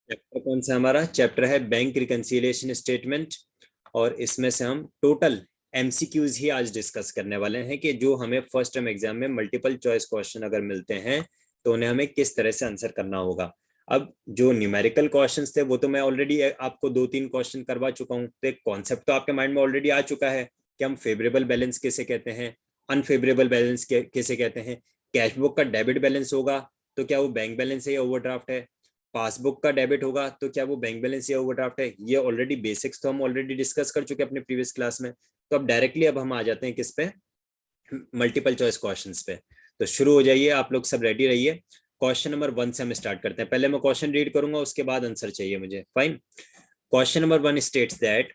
Chapter कौन सा हमारा चैप्टर है? Bank reconciliation statement. और इसमें से हम टोटल एमसीक्यूज ही आज डिस्कस करने वाले हैं कि जो हमें फर्स्ट टर्म एग्जाम में मल्टीपल चॉइस क्वेश्चन अगर मिलते हैं तो उन्हें हमें किस तरह से आंसर करना होगा। अब जो न्यूमेरिकल क्वेश्चंस थे वो तो मैं ऑलरेडी आपको 2-3 क्वेश्चन करवा चुका हूँ, तो एक कॉन्सेप्ट तो आपके माइंड में ऑलरेडी आ चुका है कि हम फेवरेबल बैलेंस किसे कहते हैं, अनफेवरेबल बैलेंस किसे कहते हैं। कैश बुक का डेबिट बैलेंस होगा तो क्या वो बैंक बैलेंस है या ओवरड्राफ्ट है? पासबुक का डेबिट होगा तो क्या वो बैंक बैलेंस या ओवरड्राफ्ट है? ये ऑलरेडी बेसिक्स तो हम ऑलरेडी डिस्कस कर चुके हैं अपने प्रीवियस क्लास में। तो अब डायरेक्टली अब हम आ जाते हैं किस पे? मल्टीपल चॉइस क्वेश्चंस पे। तो शुरू हो जाइए, आप लोग सब रेडी रहिए। क्वेश्चन नंबर 1 से हम स्टार्ट करते हैं। पहले मैं क्वेश्चन रीड करूंगा, उसके बाद आंसर चाहिए मुझे। Fine. Question number 1 states that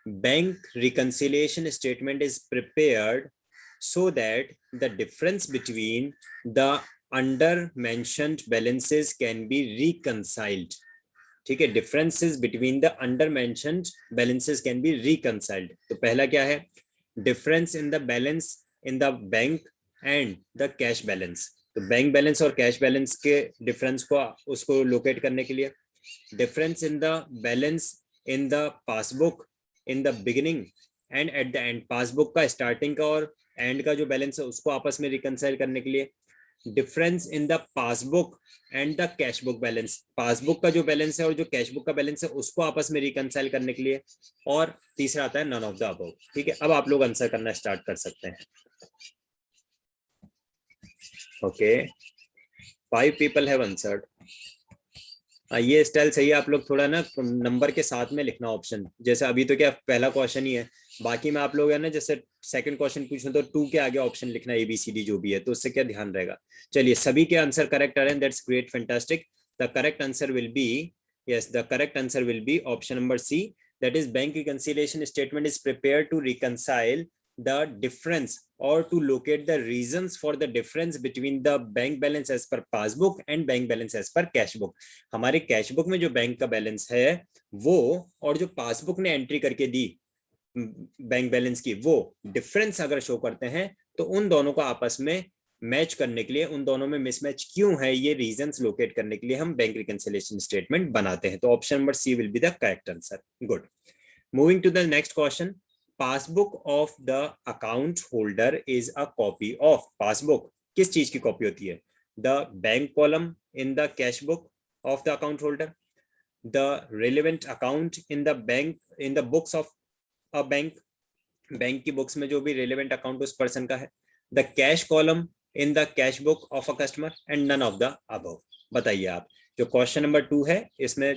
bank reconciliation statement is prepared so that the difference between the under mentioned balances can be reconciled। ठीक है, differences between the under mentioned balances can be reconciled. तो पहला क्या है? Difference in the balance in the bank and the cash balance. तो bank balance और cash balance के difference को उसको लोकेट करने के लिए difference in the balance in the passbook in the beginning and at the end. Passbook का starting का और एंड का जो बैलेंस है उसको आपस में रिकंसाइल करने के लिए difference in the passbook and the cash book balance. Passbook का जो बैलेंस है और जो कैश बुक का बैलेंस है उसको आपस में रिकंसाइल करने के लिए। और तीसरा आता है नन ऑफ द अबव। ठीक है, अब आप लोग आंसर करना स्टार्ट कर सकते हैं। Okay, 5 people have answered. ये स्टाइल सही है, आप लोग थोड़ा ना नंबर के साथ में लिखना ऑप्शन। जैसे अभी तो क्या पहला क्वेश्चन ही है, बाकी में आप लोग है ना जैसे सेकंड क्वेश्चन पूछूं तो 2 के आगे ऑप्शन लिखना ABCD जो भी है, तो उससे क्या ध्यान रहेगा। चलिए, सभी के आंसर करेक्ट आ रहे हैं, that's great, fantastic. The correct answer will B, yes, the correct answer will be option number C, that is bank reconciliation statement is prepared to reconcile the difference or to locate the reasons for the difference between the bank balance as per passbook and bank balance as per cash book। हमारे cash book में जो bank का balance है वो, और जो passbook ने entry करके दी बैंक बैलेंस की, वो डिफरेंस अगर शो करते हैं तो उन दोनों को आपस में मैच करने के लिए, उन दोनों में मिसमैच क्यों है ये रीजंस लोकेट करने के लिए हम बैंक रिकंसिलिएशन स्टेटमेंट बनाते हैं। तो option number C will be the correct answer. Good. Moving to the next question. Passbook of the account holder is a copy of. Passbook किस चीज की कॉपी होती है? The bank column in the cash book of the account holder, the relevant account in the bank in the books of a bank, bank की books में जो भी relevant account उस पर्सन का है, the cash column in the cash book of a customer, and none of the above. बताइए आप, जो क्वेश्चन नंबर 2 है इसमें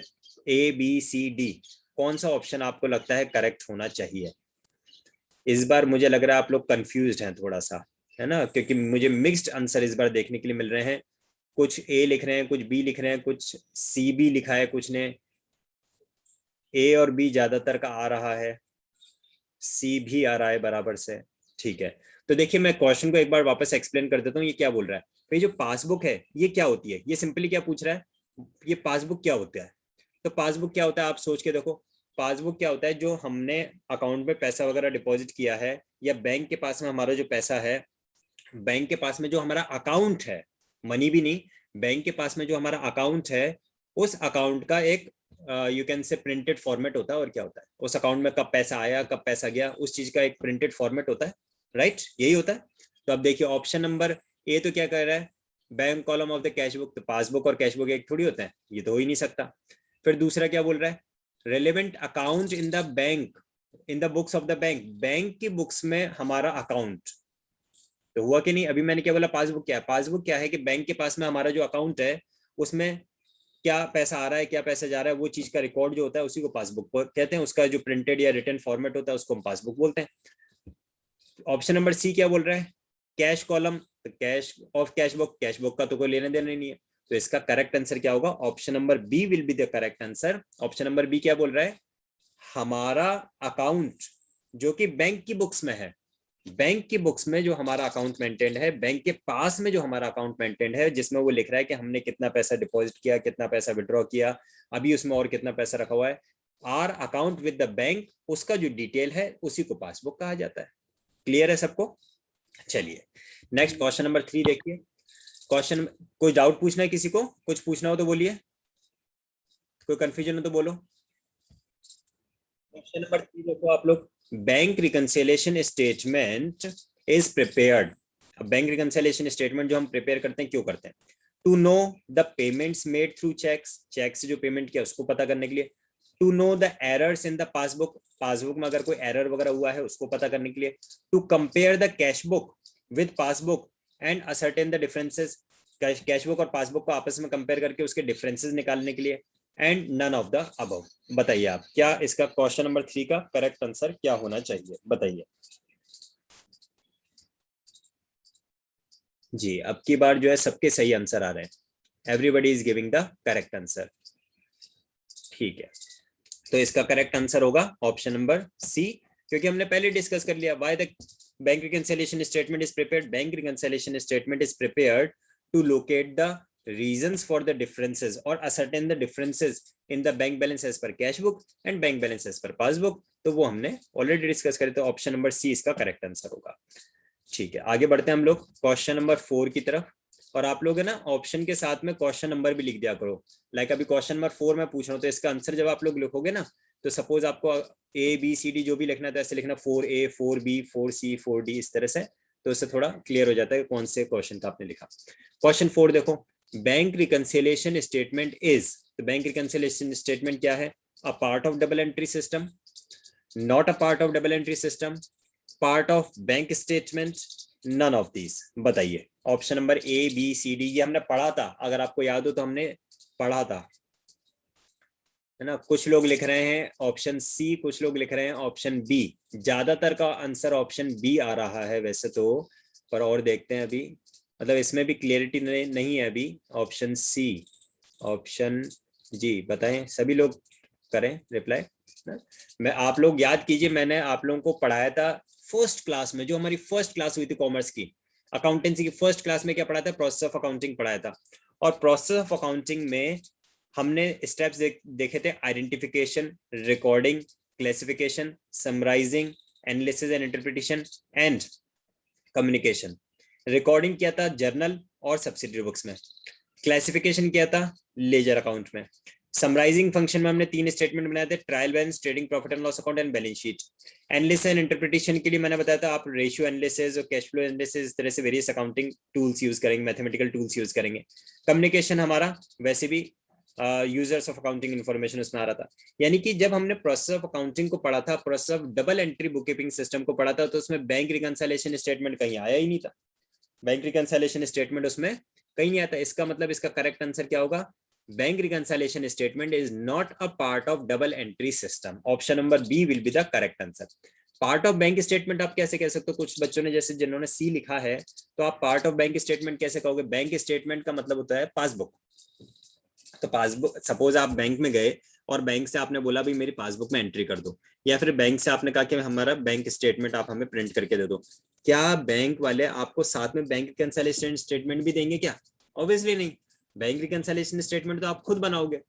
ABCD कौन सा ऑप्शन आपको लगता है करेक्ट होना चाहिए? इस बार मुझे लग रहा है आप लोग कंफ्यूज्ड हैं थोड़ा सा, है ना, क्योंकि मुझे मिक्स्ड आंसर इस बार देखने के लिए मिल रहे हैं। कुछ A लिख रहे हैं, कुछ B लिख रहे हैं, कुछ C भी लिखा है, कुछ ने A और B ज्यादातर का आ रहा है, C भी आ रहा है बराबर से। ठीक है, तो देखिए मैं क्वेश्चन को एक बार वापस एक्सप्लेन कर देता हूँ। ये क्या बोल रहा है? ये जो पासबुक है ये क्या होती है? ये सिंपली क्या पूछ रहा है, ये पासबुक क्या होता है? तो पासबुक क्या होता है आप सोच के देखो। पासबुक क्या होता है? जो हमने अकाउंट में पैसा वगैरह डिपॉजिट किया है, या बैंक के पास में हमारा जो पैसा है, बैंक के पास में जो हमारा अकाउंट है, मनी भी नहीं, बैंक के पास में जो हमारा अकाउंट है, उस अकाउंट का एक you can say printed format होता है। और क्या होता है? उस अकाउंट में कब पैसा आया, कब पैसा गया, उस चीज का एक प्रिंटेड फॉर्मेट होता है। राइट, यही होता है। तो अब देखिए ऑप्शन नंबर ए तो क्या कर रहा है, bank column of the cash book. तो पासबुक और कैश बुक एक थोड़ी होता है, ये तो हो ही नहीं सकता। फिर दूसरा क्या बोल रहा है, relevant account in the bank in the books of the bank, bank की बुक्स में हमारा अकाउंट। तो हुआ कि नहीं? अभी मैंने क्या बोला, पासबुक क्या है? पासबुक क्या है कि बैंक के पास में हमारा जो अकाउंट है उसमें क्या पैसा आ रहा है, क्या पैसा जा रहा है, वो चीज का रिकॉर्ड जो होता है उसी को पासबुक कहते हैं। उसका जो प्रिंटेड या रिटन फॉर्मेट होता है उसको हम पासबुक बोलते हैं। ऑप्शन नंबर सी क्या बोल रहा है, कैश कॉलम। तो cash of cash book, cash book का तो कोई लेने देना नहीं है। तो इसका करेक्ट आंसर क्या होगा? Option number B will be the correct answer. Option number B क्या बोल रहा है, हमारा अकाउंट जो कि बैंक की बुक्स में है, बैंक की बुक्स में जो हमारा अकाउंट मेंटेन्ड है, बैंक के पास में जो हमारा अकाउंट मेंटेन्ड है, जिसमें वो लिख रहा है कि हमने कितना पैसा डिपॉजिट किया, कितना पैसा विड्रॉ किया, अभी उसमें और कितना पैसा रखा हुआ है, or account with the bank, उसका जो डिटेल है उसी को पासबुक कहा जाता है। क्लियर है सबको? चलिए नेक्स्ट क्वेश्चन नंबर 3 देखिए। क्वेश्चन, कोई डाउट पूछना है किसी को, कुछ पूछना हो तो बोलिए। कोई कंफ्यूजन हो तो बोलो। क्वेश्चन नंबर 3 देखो आप लोग, bank reconciliation statement is prepared. अब बैंक रिकंसिलिएशन स्टेटमेंट जो हम प्रिपेयर करते हैं, क्यों करते हैं? To know the payments made through cheques, cheque से जो पेमेंट किया उसको पता करने के लिए। To know the errors in the passbook, passbook में अगर कोई एरर वगैरह हुआ है उसको पता करने के लिए। To compare the cash book with passbook and ascertain the differences, cash book और पासबुक को आपस में कंपेयर करके उसके डिफरेंसेस निकालने के लिए। And none of the above. बताइए आप, क्या इसका क्वेश्चन नंबर 3 का करेक्ट आंसर क्या होना चाहिए? बताइए जी। अब की बार जो है सबके सही आंसर आ रहे हैं, everybody is giving the correct answer. ठीक है, तो इसका करेक्ट आंसर होगा ऑप्शन नंबर सी, क्योंकि हमने पहले डिस्कस कर लिया। Why the bank reconciliation statement is prepared, bank reconciliation statement is prepared to locate the reasons for the differences or ascertain the differences in the bank balance as per cash book and bank balance as per passbook। तो वो हमने already discuss करे, तो option number C इसका correct answer होगा। ठीक है, आगे बढ़ते हैं हम लोग क्वेश्चन नंबर 4 की तरफ। और आप लोग है ना ऑप्शन के साथ में क्वेश्चन नंबर भी लिख दिया करो। लाइक अभी क्वेश्चन नंबर 4 में पूछ रहा हूँ, तो इसका आंसर जब आप लोग लिखोगे ना, तो सपोज आपको ABCD जो भी लिखना था, ऐसे लिखना 4A 4B 4C 4D, इस तरह से, तो इससे थोड़ा क्लियर हो जाता है कौन से क्वेश्चन का आपने लिखा। क्वेश्चन 4 देखो, बैंक रिकंसिलिएशन स्टेटमेंट इज, तो बैंक रिकंसिलिएशन स्टेटमेंट क्या है? A part of double entry system, not a part of double entry system, part of bank statement, none of these. बताइए ऑप्शन नंबर ABCD, ये हमने पढ़ा था, अगर आपको याद हो तो हमने पढ़ा था, है ना। कुछ लोग लिख रहे हैं ऑप्शन सी, कुछ लोग लिख रहे हैं ऑप्शन बी। ज्यादातर का आंसर ऑप्शन बी आ रहा है वैसे तो, पर और देखते हैं अभी, मतलब इसमें भी क्लियरिटी नहीं है अभी। ऑप्शन सी, ऑप्शन जी, बताएं सभी लोग, करें रिप्लाई। मैं, आप लोग याद कीजिए, मैंने आप लोगों को पढ़ाया था फर्स्ट क्लास में, जो हमारी फर्स्ट क्लास हुई थी कॉमर्स की, अकाउंटेंसी की फर्स्ट क्लास में क्या पढ़ाया था? प्रोसेस ऑफ अकाउंटिंग पढ़ाया था। और प्रोसेस ऑफ अकाउंटिंग में हमने स्टेप्स देखे थे, identification, recording, classification, summarising, analysis and interpretation and communication. Recording किया था जर्नल और सब्सिडरी बुक्स में, क्लासिफिकेशन किया था लेजर अकाउंट में, समराइजिंग फंक्शन में हमने 3 स्टेटमेंट बनाए थे, trial balance, trading profit and loss account and balance sheet. Analysis and interpretation के लिए मैंने बताया था आप रेशियो एनालिसिस और कैश फ्लो एनालिसिस, इस तरह से वेरियस अकाउंटिंग टूल्स यूज करेंगे, मैथमेटिकल टूल्स यूज करेंगे। कम्युनिकेशन हमारा वैसे भी यूजर्स ऑफ अकाउंटिंग इन्फॉर्मेशन उसमें आ रहा था। यानी कि जब हमने प्रोसेस ऑफ अकाउंटिंग को पढ़ा था, process of double entry book keeping system को पढ़ा था, तो उसमें बैंक रिकंसिलिएशन स्टेटमेंट कहीं आया ही नहीं था। बैंक रिकंसिलिएशन स्टेटमेंट उसमें कहीं नहीं आता। इसका मतलब इसका करेक्ट आंसर क्या होगा? Bank reconciliation statement is not a part of double entry system. Option number B will be the correct answer. Part of bank statement आप कैसे कह सकते हो? कुछ बच्चों ने जैसे जिन्होंने सी लिखा है, तो आप पार्ट ऑफ बैंक स्टेटमेंट कैसे कहोगे? बैंक स्टेटमेंट का मतलब होता है पासबुक। तो पासबुक, सपोज आप बैंक में गए और बैंक से आपने बोला भाई मेरी पासबुक में एंट्री कर दो, या फिर बैंक से आपने कहा कि हमारा बैंक स्टेटमेंट आप हमें प्रिंट करके दे दो, क्या बैंक वाले आपको साथ में बैंक रिकंसिलिएशन स्टेटमेंट भी देंगे क्या? ऑब्वियसली नहीं। बैंक रिकंसिलिएशन स्टेटमेंट तो आप खुद बनाओगे।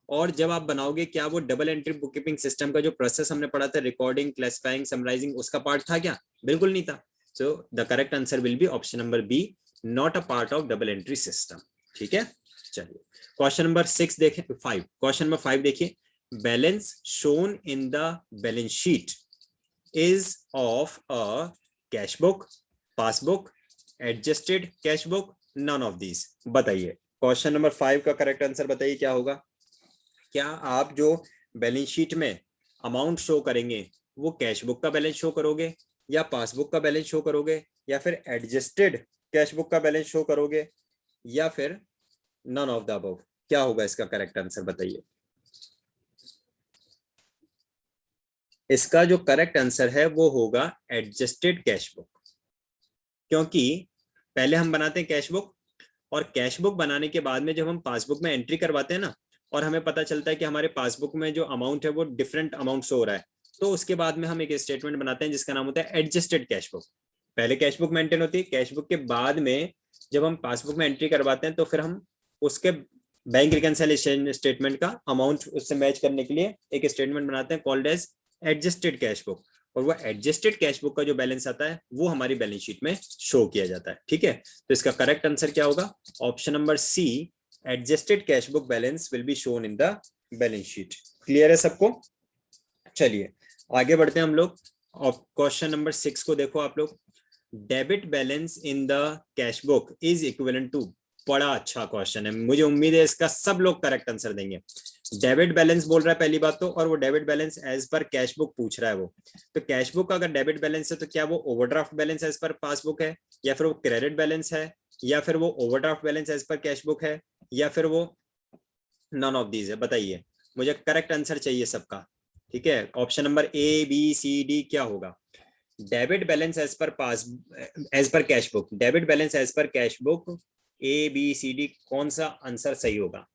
और जब आप बनाओगे, क्या वो double entry book keeping system का जो प्रोसेस हमने पढ़ा था, रिकॉर्डिंग, क्लासिफाइंग, समराइजिंग, उसका पार्ट था क्या? बिल्कुल नहीं था। So the correct answer will be option number B, not a part of double entry system. ठीक है, चलिए क्वेश्चन नंबर 6 देखें, 5, क्वेश्चन नंबर 5 देखिए, balance shown in the balance sheet is of a cash book, passbook, adjusted cash book, none of these. बताइए question number 5 का correct answer बताइए क्या होगा? क्या आप जो बैलेंस शीट में अमाउंट शो करेंगे वो कैश बुक का बैलेंस शो करोगे, या पासबुक का बैलेंस शो करोगे, या फिर एडजस्टेड कैश बुक का बैलेंस शो करोगे, या फिर नन ऑफ द अबव? क्या होगा इसका करेक्ट आंसर बताइए? इसका जो करेक्ट आंसर है वो होगा एडजस्टेड कैश बुक, क्योंकि पहले हम बनाते हैं कैश बुक, और कैश बुक बनाने के बाद में जब हम पासबुक में एंट्री करवाते हैं ना, और हमें पता चलता है कि हमारे पासबुक में जो अमाउंट है वो डिफरेंट अमाउंट शो हो रहा है, तो उसके बाद में हम एक स्टेटमेंट बनाते हैं जिसका नाम होता है एडजस्टेड कैश बुक। पहले कैश बुक मेंटेन होती है, कैश बुक के बाद में जब हम पासबुक में एंट्री करवाते हैं, तो फिर हम उसके बैंक रिकंसिलिएशन स्टेटमेंट का अमाउंट उससे मैच करने के लिए एक स्टेटमेंट बनाते हैं called as adjusted cash book. और वो एडजस्टेड कैश बुक का जो बैलेंस आता है वो हमारी बैलेंस शीट में शो किया जाता है। ठीक है, तो इसका करेक्ट आंसर क्या होगा? Option number C, adjusted cash book balance will be shown in the balance sheet. Clear है सबको? चलिए आगे बढ़ते हैं हम लोग। और क्वेश्चन नंबर 6 को देखो आप लोग। Debit balance in the cash book is equivalent to. बड़ा अच्छा क्वेश्चन है, मुझे उम्मीद है इसका सब लोग करेक्ट आंसर देंगे। डेबिट बैलेंस बोल रहा है पहली बात तो, और वो debit balance as per cash book पूछ रहा है वो। तो कैश बुक का अगर डेबिट बैलेंस है तो क्या वो overdraft balance as per passbook है, या फिर वो क्रेडिट बैलेंस है, या फिर वो overdraft balance as per cash book है, या फिर वो नन ऑफ दीज है? बताइए, मुझे करेक्ट आंसर चाहिए सबका। ठीक है, option number A B C D क्या होगा? Debit balance as per cash book, debit balance as per cash book, A B C D, कौन सा आंसर सही होगा?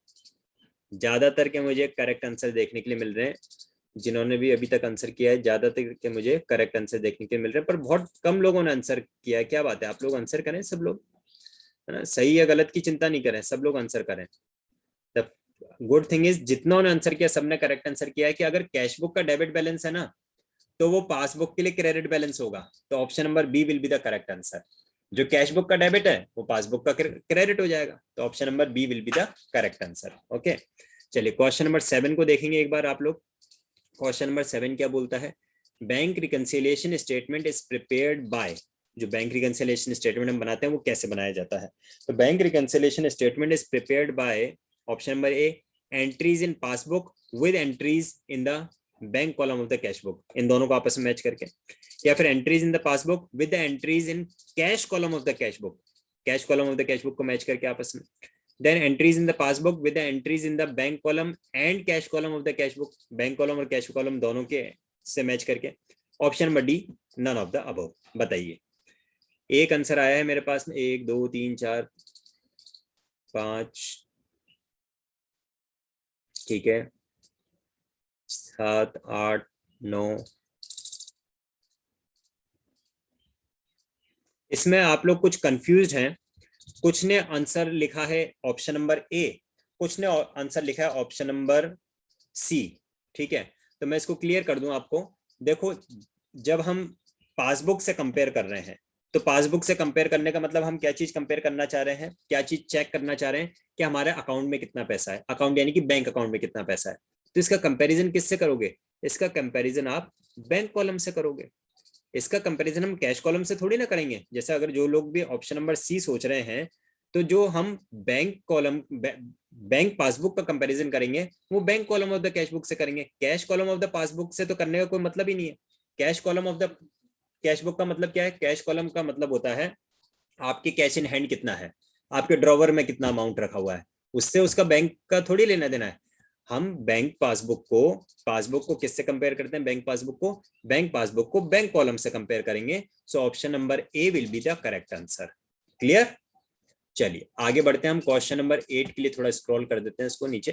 ज्यादातर के मुझे करेक्ट आंसर देखने के लिए मिल रहे हैं, जिन्होंने भी अभी तक आंसर किया है ज्यादातर के मुझे करेक्ट आंसर देखने के लिए मिल रहे हैं, पर बहुत कम लोगों ने आंसर किया है। क्या बात है, आप लोग आंसर करें सब लोग, है ना? सही या गलत की चिंता नहीं करें, सब लोग आंसर करें। द गुड थिंग इज जितना ने आंसर किया सबने करेक्ट आंसर किया है कि अगर कैश बुक का डेबिट बैलेंस है ना, तो वो पासबुक के लिए क्रेडिट बैलेंस होगा। तो option number B will be the correct answer. जो कैश बुक का डेबिट है वो पासबुक का क्रेडिट हो जाएगा, तो option number B will be the correct answer. Okay, चलिए क्वेश्चन नंबर 7 को देखेंगे एक बार आप लोग। क्वेश्चन नंबर 7 क्या बोलता है? Bank reconciliation statement is prepared by. जो बैंक रिकंसिलिएशन स्टेटमेंट हम बनाते हैं वो कैसे बनाया जाता है? तो bank reconciliation statement is prepared by, option number A, entries in passbook with entries in the bank column of the cash book, इन दोनों को आपस में मैच करके, या फिर entries in the passbook with the entries in cash column of the cash book, cash column of the cash book को match करके आपस में, then entries in the passbook with the entries in the bank column and cash column of the cash book, bank column और cash column दोनों के से match करके। Option number D, none of the above. बताइए, एक answer आया है मेरे पास में, 1 2 3 4 5, ठीक है, 7 8 9। इसमें आप लोग कुछ कंफ्यूज हैं, कुछ ने आंसर लिखा है ऑप्शन नंबर ए, कुछ ने आंसर लिखा है ऑप्शन नंबर सी। ठीक है, तो मैं इसको क्लियर कर दूं आपको। देखो, जब हम पासबुक से कंपेयर कर रहे हैं, तो पासबुक से कंपेयर करने का मतलब हम क्या चीज कंपेयर करना चाह रहे हैं, क्या चीज चेक करना चाह रहे हैं कि हमारे अकाउंट में कितना पैसा है, अकाउंट यानी कि बैंक अकाउंट में कितना पैसा है। तो इसका कंपेरिजन किससे करोगे? इसका कंपेरिजन आप बैंक कॉलम से करोगे। इसका कंपैरिजन हम कैश कॉलम से थोड़ी ना करेंगे। जैसे अगर जो लोग भी ऑप्शन नंबर सी सोच रहे हैं, तो जो हम बैंक कॉलम बैंक पासबुक का कंपैरिजन करेंगे वो bank column of the cash book से करेंगे, cash column of the passbook से तो करने का कोई मतलब ही नहीं है। Cash column of the cash book का मतलब क्या है? कैश कॉलम का मतलब होता है आपके कैश इन हैंड कितना है, आपके ड्रॉवर में कितना अमाउंट रखा हुआ है, उससे उसका बैंक का थोड़ी लेना देना है। हम पासबुक को किससे कंपेयर करते हैं? बैंक पासबुक को बैंक कॉलम से कंपेयर करेंगे। So option number A will be the correct answer. Clear? चलिए आगे बढ़ते हैं हम। क्वेश्चन नंबर 8 के लिए थोड़ा स्क्रॉल कर देते हैं इसको नीचे।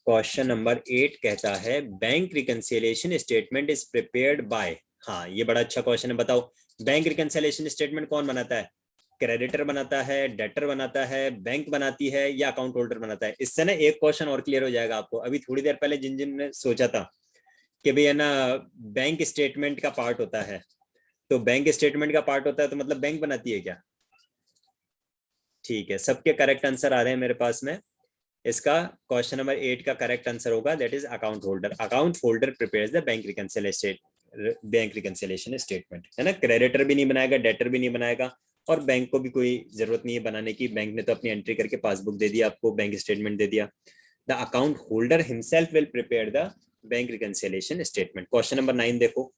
क्वेश्चन नंबर 8 कहता है bank reconciliation statement is prepared bye. हाँ, ये बड़ा अच्छा क्वेश्चन है। बताओ, बैंक रिकंसिलिएशन स्टेटमेंट कौन बनाता है? क्रेडिटर बनाता है, डेटर बनाता है, बैंक बनाती है, या अकाउंट होल्डर बनाता है? इससे ना एक क्वेश्चन और क्लियर हो जाएगा आपको। अभी थोड़ी देर पहले जिन जिन ने सोचा था कि भैया ना बैंक स्टेटमेंट का पार्ट होता है, तो बैंक स्टेटमेंट का पार्ट होता है तो मतलब बैंक बनाती है क्या? ठीक है, सबके करेक्ट आंसर आ रहे हैं मेरे पास में। इसका क्वेश्चन नंबर 8 का करेक्ट आंसर होगा that is account holder. Account holder prepares the bank reconciliation statement, है ना? क्रेडिटर भी नहीं बनाएगा, डेटर भी नहीं बनाएगा, और बैंक को भी कोई जरूरत नहीं है बनाने की। बैंक ने तो अपनी एंट्री करके पासबुक दे दिया आपको, बैंक स्टेटमेंट दे दिया। The account holder himself will prepare the bank reconciliation statement. Question number 9 देखो,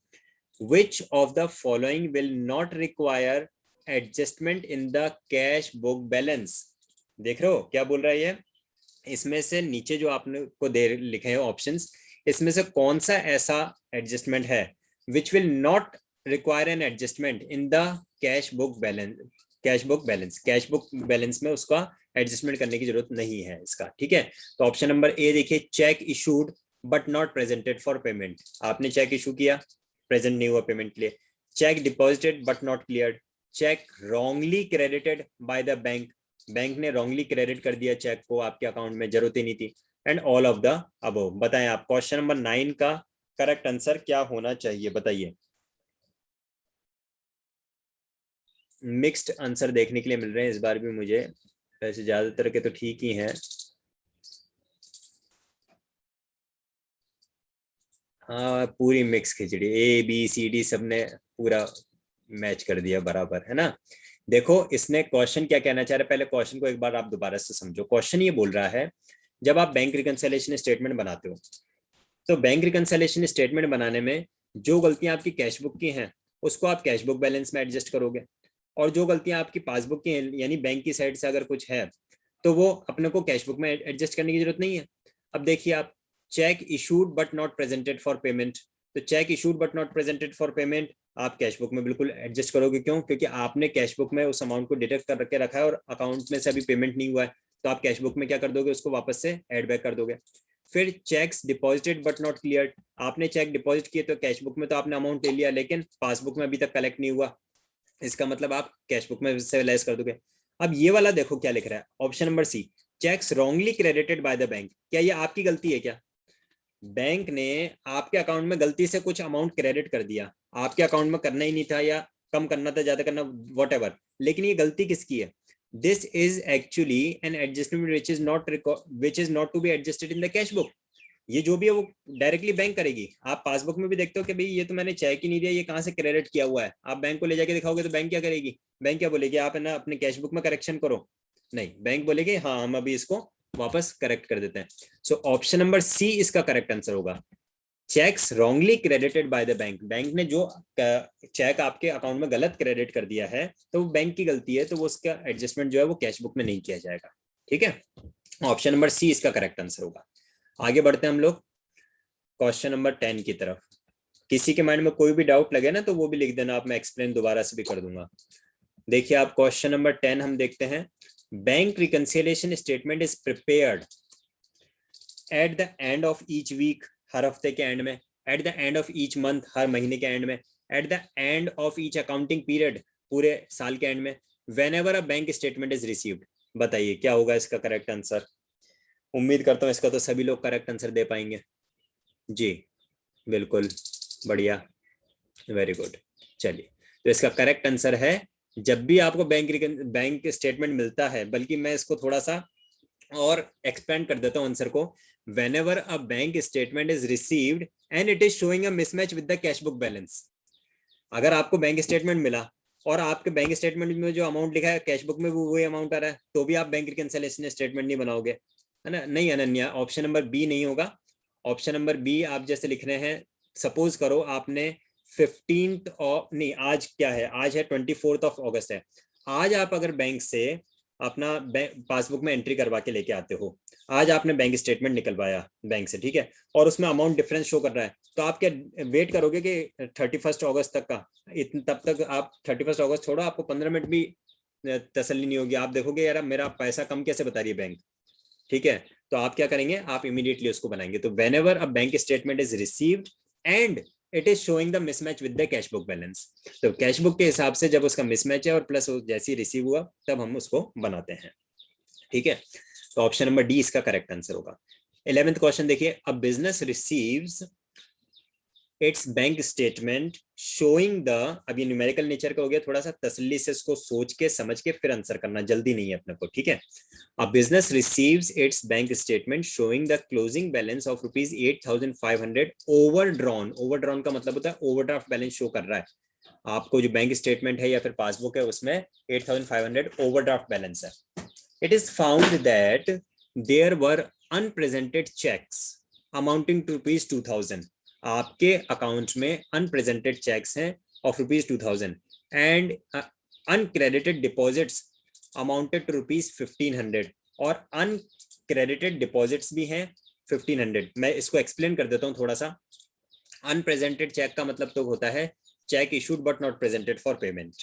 which of the following will not require adjustment in the cash book balance? देख रहे हो क्या बोल रहा है ये? इसमें से नीचे जो आपने को दे लिखे हैं ऑप्शंस, इसमें से कौन सा ऐसा एडजस्टमेंट है which will not require an adjustment in the cash book balance? Cash book balance में उसका एडजस्टमेंट करने की जरूरत नहीं है इसका। ठीक है, तो ऑप्शन नंबर ए देखिए, cheque issued but not presented for payment. आपने चेक इशू किया, प्रेजेंट नहीं हुआ पेमेंट के लिए। Cheque deposited but not cleared. Cheque wrongly credited by the bank, bank ने रॉन्गली क्रेडिट कर दिया चेक को, आपके अकाउंट में जरूरत ही नहीं थी। And all of the above. बताएं आप, क्वेश्चन नंबर 9 का करेक्ट आंसर क्या होना चाहिए? बताइए। मिक्स्ड आंसर देखने के लिए मिल रहे हैं इस बार भी मुझे, वैसे ज्यादातर के तो ठीक ही हैं, हाँ पूरी mix khichdi, A B C D सबने पूरा मैच कर दिया बराबर, है ना। देखो इसने क्वेश्चन क्या कहना चाह रहा है, पहले क्वेश्चन को एक बार आप दोबारा से समझो। क्वेश्चन ये बोल रहा है, जब आप बैंक रिकंसिलिएशन स्टेटमेंट बनाते हो, तो बैंक रिकंसिलिएशन स्टेटमेंट बनाने में जो गलतियां आपकी कैश बुक की हैं उसको आप कैश बुक बैलेंस में एडजस्ट करोगे, और जो गलतियां आपकी पासबुक की हैं यानी बैंक की साइड से अगर कुछ है तो वो अपने को कैश बुक में एडजस्ट करने की जरूरत नहीं है। अब देखिए आप, cheque issued but not presented for payment, तो cheque issued but not presented for payment आप कैश बुक में बिल्कुल एडजस्ट करोगे। क्यों? क्योंकि आपने कैश बुक में उस अमाउंट को डिडक्ट कर रखे रखा है और अकाउंट में से अभी पेमेंट नहीं हुआ है, तो आप कैश बुक में क्या कर दोगे, उसको वापस से एड बैक कर दोगे। फिर checks deposited but not clear, आपने चेक डिपॉजिट किए तो कैश बुक में तो आपने अमाउंट ले लिया, लेकिन पासबुक में अभी तक कलेक्ट नहीं हुआ, इसका मतलब आप कैश बुक में से लेस कर दोगे। अब ये वाला देखो क्या लिख रहा है, option number C, cheques wrongly credited by the bank, क्या ये आपकी गलती है क्या? बैंक ने आपके अकाउंट में गलती से कुछ अमाउंट क्रेडिट कर दिया, आपके अकाउंट में करना ही नहीं था, या कम करना था, ज्यादा करना, वॉट एवर, लेकिन ये गलती किसकी है? This is actually an adjustment which is not to be adjusted in the cash book. ये जो भी है वो डायरेक्टली बैंक करेगी। आप पासबुक में भी देखते हो कि भाई ये तो मैंने चेक ही नहीं दिया, ये कहाँ से क्रेडिट किया हुआ है, आप बैंक को ले जाके दिखाओगे तो बैंक क्या करेगी? बैंक क्या बोलेगी, आप है ना अपने कैश बुक में करेक्शन करो। नहीं, बैंक बोलेगी हाँ हम अभी इसको वापस करेक्ट कर देते हैं। सो ऑप्शन नंबर सी इसका करेक्ट आंसर होगा। Cheques wrongly credited by the bank, bank ने जो चेक आपके अकाउंट में गलत क्रेडिट कर दिया है तो वो बैंक की गलती है, तो वो उसका एडजस्टमेंट जो है वो कैश बुक में नहीं किया जाएगा। ठीक है, ऑप्शन नंबर सी इसका करेक्ट आंसर होगा। आगे बढ़ते हैं हम लोग क्वेश्चन नंबर 10 की तरफ। किसी के माइंड में कोई भी डाउट लगे ना तो वो भी लिख देना आप, मैं एक्सप्लेन दोबारा से भी कर दूंगा। देखिए आप क्वेश्चन नंबर 10 हम देखते हैं। Bank reconciliation statement is prepared at the end of each week, हर हफ्ते के एंड में, at the end of each month, हर महीने के एंड में, at the end of each accounting period, पूरे साल के एंड में, whenever a bank statement is received. बताइए क्या होगा इसका करेक्ट आंसर? उम्मीद करता हूँ इसका तो सभी लोग करेक्ट आंसर दे पाएंगे। जी बिल्कुल, बढ़िया, वेरी गुड। चलिए, तो इसका करेक्ट आंसर है, जब भी आपको बैंक स्टेटमेंट मिलता है, बल्कि मैं इसको थोड़ा सा और एक्सपेंड कर देता हूं आंसर को, whenever a bank statement is received and it is showing a mismatch with the cash book balance। अगर आपको बैंक स्टेटमेंट मिला और आपके बैंक स्टेटमेंट में जो अमाउंट लिखा है कैश बुक में वो वही अमाउंट आ रहा है, तो भी आप बैंक रिकंसिलिएशन स्टेटमेंट नहीं बनाओगे, है ना। नहीं अनन्या, ऑप्शन नंबर बी नहीं होगा। ऑप्शन नंबर बी आप जैसे लिख रहे हैं, सपोज करो आपने 15th और नहीं, आज क्या है, आज है 24th ऑफ अगस्त है। आज आप अगर बैंक से अपना पासबुक में एंट्री करवा के लेके आते हो, आज आपने बैंक स्टेटमेंट निकलवाया बैंक से, ठीक है, और उसमें अमाउंट डिफरेंस शो कर रहा है, तो आप क्या वेट करोगे कि 31 अगस्त तक का, तब तक आप 31 अगस्त छोड़ो, आपको 15 मिनट भी तसल्ली नहीं होगी, आप देखोगे यार मेरा पैसा कम कैसे बता रही है बैंक। ठीक है, तो आप क्या करेंगे, आप इमीडिएटली उसको बनाएंगे। तो when ever a bank statement is received and it is showing the mismatch with the cash book balance, तो कैश बुक के हिसाब से जब उसका मिसमैच है और प्लस जैसे ही रिसीव हुआ तब हम उसको बनाते हैं। ठीक है, तो ऑप्शन नंबर डी इसका करेक्ट आंसर होगा। 11th क्वेश्चन देखिए, a business receives it's bank statement showing the, अब ये न्यूमेरिकल नेचर का हो गया, थोड़ा सा तसल्ली से इसको सोच के समझ के फिर आंसर करना, जल्दी नहीं है अपने को। ठीक है, a business receives it's bank statement showing the closing balance of rupees 8,500 overdrawn, overdrawn का मतलब होता है ओवरड्राफ्ट बैलेंस शो कर रहा है आपको, जो बैंक स्टेटमेंट है या फिर पासबुक है उसमें 8,500 ओवरड्राफ्ट बैलेंस है। It is found that there were unpresented cheques amounting to rupees 2,000, आपके अकाउंट में अनप्रेजेंटेड चेक्स हैं of rupees 2,000 and uncredited deposits amounted to rupees 1,500, और अनक्रेडिटेड डिपॉजिट्स भी हैं 1,500। मैं इसको एक्सप्लेन कर देता हूं थोड़ा सा। अनप्रेजेंटेड चेक का मतलब तो होता है check issued but not presented for payment.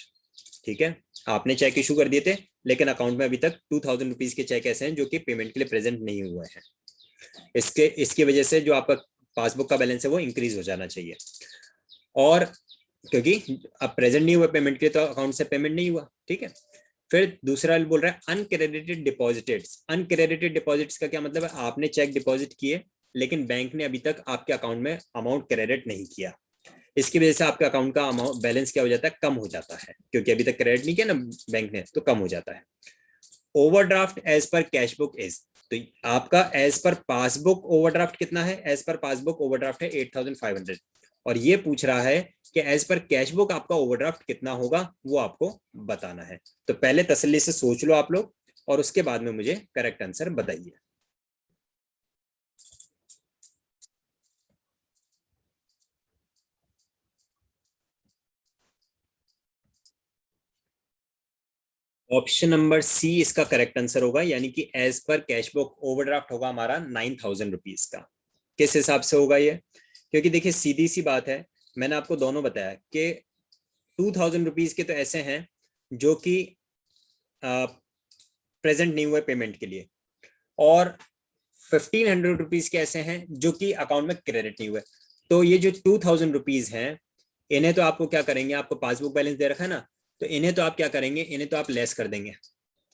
ठीक है, आपने चेक इशू कर दिए थे लेकिन अकाउंट में अभी तक 2,000 रुपीज के चेक ऐसे हैं जो कि पेमेंट के लिए प्रेजेंट नहीं हुए हैं। इसकी वजह से जो आपका पासबुक का बैलेंस है वो इंक्रीज हो जाना चाहिए, और क्योंकि अब प्रेजेंट नहीं हुआ पेमेंट के लिए तो अकाउंट से पेमेंट नहीं हुआ। ठीक है, फिर दूसरा बोल रहा है अनक्रेडिटेड डिपॉजिट्स। अनक्रेडिटेड डिपॉजिट्स का क्या मतलब है, आपने चेक डिपॉजिट किए लेकिन बैंक ने अभी तक आपके अकाउंट में अमाउंट क्रेडिट नहीं किया, इसकी वजह से आपके अकाउंट का अमाउंट बैलेंस क्या हो जाता है, कम हो जाता है, क्योंकि अभी तक क्रेडिट नहीं किया ना बैंक ने, तो कम हो जाता है। Overdraft as per cash book is, तो आपका एज पर पासबुक ओवरड्राफ्ट कितना है? एज पर पासबुक ओवरड्राफ्ट है 8500, और ये पूछ रहा है कि एज पर कैश बुक आपका ओवरड्राफ्ट कितना होगा, वो आपको बताना है। तो पहले तसल्ली से सोच लो आप लोग, और उसके बाद में मुझे करेक्ट आंसर बताइए। ऑप्शन नंबर सी इसका करेक्ट आंसर होगा, यानी कि as per cash book overdraft होगा हमारा 9000 रुपीज का। किस हिसाब से होगा ये? क्योंकि देखिए सीधी सी बात है, मैंने आपको दोनों बताया कि 2000 रुपीज के तो ऐसे हैं जो कि प्रेजेंट नहीं हुए पेमेंट के लिए, और 1500 रुपीज के ऐसे हैं जो कि अकाउंट में क्रेडिट नहीं हुए। तो ये जो 2000 रुपीज हैं, इन्हें तो आपको क्या करेंगे, आपको पासबुक बैलेंस दे रखा है ना, तो इन्हें तो आप क्या करेंगे, इन्हें तो आप लेस कर देंगे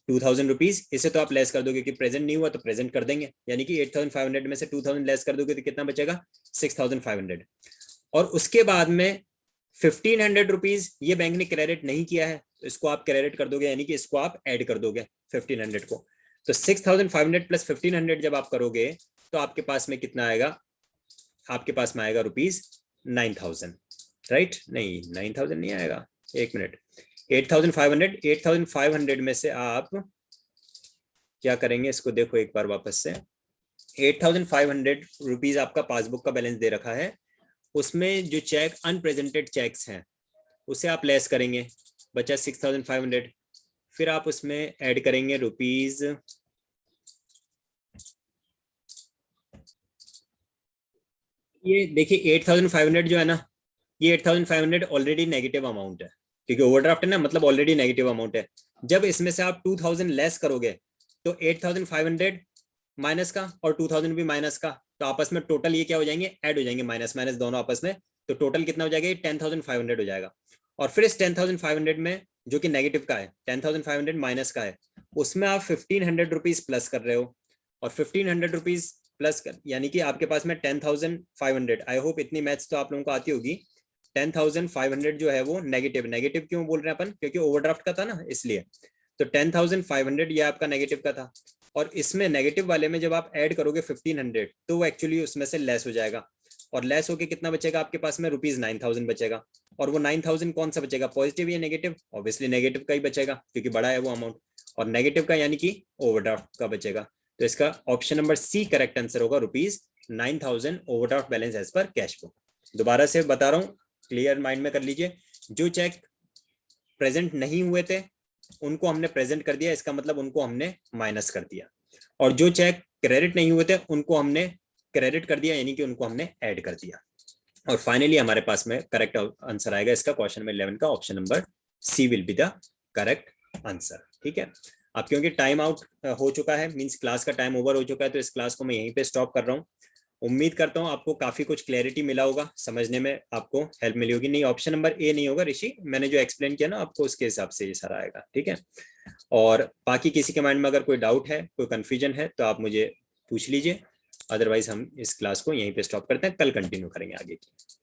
2000 रुपीज, इसे तो आप लेस कर दोगे कि प्रेजेंट नहीं हुआ तो प्रेजेंट कर देंगे, यानी कि 8500 में से 2000 लेस कर दोगे तो कितना बचेगा? 6500। और उसके बाद में 1500 रुपीज ये बैंक ने क्रेडिट नहीं किया है, तो इसको आप क्रेडिट कर दोगे, यानी कि इसको आप ऐड कर दोगे 1500 को। तो 6500 प्लस 1500 जब आप करोगे तो आपके पास में कितना आएगा? आपके पास में आएगा रुपीज 9000, राइट? नहीं 9000 नहीं आएगा, एक मिनट। 8500 में से आप क्या करेंगे, इसको देखो एक बार वापस से। 8500 रुपीज आपका पासबुक का बैलेंस दे रखा है, उसमें जो चेक अनप्रेजेंटेड चेक्स हैं उसे आप लेस करेंगे, बचा 6500। फिर आप उसमें ऐड करेंगे रुपीज, ये देखिए 8500 जो है ना, ये 8500 ऑलरेडी नेगेटिव अमाउंट है, क्योंकि ओवरड्राफ्ट है ना, मतलब ऑलरेडी नेगेटिव अमाउंट है। जब इसमें से आप 2000 लेस करोगे तो 8500 माइनस का और 2000 भी माइनस का, तो आपस में टोटल ये क्या हो जाएंगे, ऐड हो जाएंगे, माइनस माइनस दोनों आपस में। तो टोटल कितना हो जाएगा? 10500 हो जाएगा। और फिर इस 10500 में जो कि नेगेटिव का है, 10500 माइनस का है, उसमें आप 1500 रुपीज प्लस कर रहे हो, और 1500 रुपीज प्लस कर, यानी कि आपके पास में 10500। आई होप इतनी मैथ्स तो आप लोगों को आती होगी। 10500 जो है वो नेगेटिव, नेगेटिव क्यों बोल रहे हैं अपन? क्योंकि ओवरड्राफ्ट का था ना, इसलिए। तो 10500 ये आपका नेगेटिव का था, और इसमें नेगेटिव वाले में जब आप ऐड करोगे 1500 तो वो एक्चुअली उसमें से लेस हो जाएगा, और लेस होके कितना बचेगा आपके पास में? रुपीज 9000 बचेगा। और वो 9000 कौन सा बचेगा, पॉजिटिव या नेगेटिव? ऑब्वियसली नेगेटिव का ही बचेगा, क्योंकि बड़ा है वो अमाउंट, और नेगेटिव का यानी कि ओवरड्राफ्ट का बचेगा। तो इसका option number C correct answer होगा, rupees 9000 overdraft balance as per cash book. दोबारा से बता रहा हूँ, क्लियर माइंड में कर लीजिए। जो चेक प्रेजेंट नहीं हुए थे उनको हमने प्रेजेंट कर दिया, इसका मतलब उनको हमने माइनस कर दिया, और जो चेक क्रेडिट नहीं हुए थे उनको हमने क्रेडिट कर दिया, यानी कि उनको हमने ऐड कर दिया। और फाइनली हमारे पास में करेक्ट आंसर आएगा इसका, क्वेश्चन नंबर 11 का option number C will be the correct answer. ठीक है, अब क्योंकि टाइम आउट हो चुका है, मींस क्लास का टाइम ओवर हो चुका है, तो इस क्लास को मैं यहीं पे स्टॉप कर रहा हूँ। उम्मीद करता हूँ आपको काफी कुछ क्लैरिटी मिला होगा, समझने में आपको हेल्प मिली होगी। नहीं, ऑप्शन नंबर ए नहीं होगा ऋषि, मैंने जो एक्सप्लेन किया ना आपको उसके हिसाब से ये सारा आएगा। ठीक है, और बाकी किसी के माइंड में अगर कोई डाउट है, कोई कंफ्यूजन है, तो आप मुझे पूछ लीजिए। अदरवाइज हम इस क्लास को यहीं पे स्टॉप करते हैं, कल कंटिन्यू करेंगे आगे की।